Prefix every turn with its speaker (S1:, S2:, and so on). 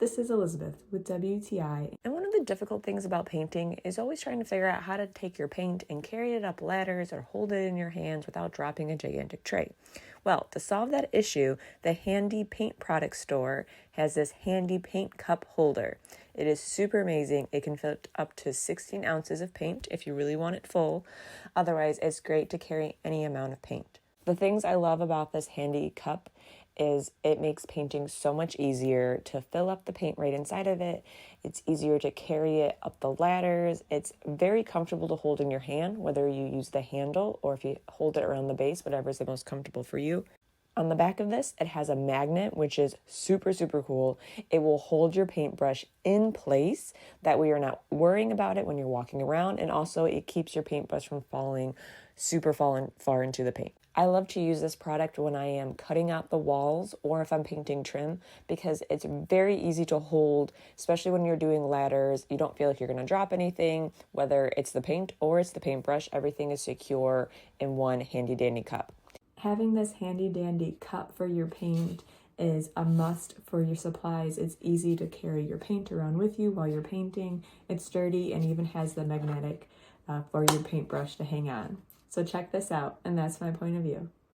S1: This is Elizabeth with WTI.
S2: And one of the difficult things about painting is always trying to figure out how to take your paint and carry it up ladders or hold it in your hands without dropping a gigantic tray. Well, to solve that issue, the Handy Paint product store has this Handy Paint cup holder. It is super amazing. It can fit up to 16 ounces of paint if you really want it full. Otherwise, it's great to carry any amount of paint. The things I love about this Handy cup is it makes painting so much easier to fill up the paint right inside of it. It's easier to carry it up the ladders. It's very comfortable to hold in your hand, whether you use the handle or if you hold it around the base, whatever is the most comfortable for you. On the back of this, it has a magnet, which is super, super cool. It will hold your paintbrush in place. That way you're not worrying about it when you're walking around. And also it keeps your paintbrush from falling far into the paint. I love to use this product when I am cutting out the walls or if I'm painting trim because it's very easy to hold, especially when you're doing ladders. You don't feel like you're going to drop anything, whether it's the paint or it's the paintbrush. Everything is secure in one handy dandy cup.
S1: Having this handy dandy cup for your paint is a must for your supplies. It's easy to carry your paint around with you while you're painting. It's sturdy and even has the magnetic for your paintbrush to hang on. So check this out, and that's my point of view.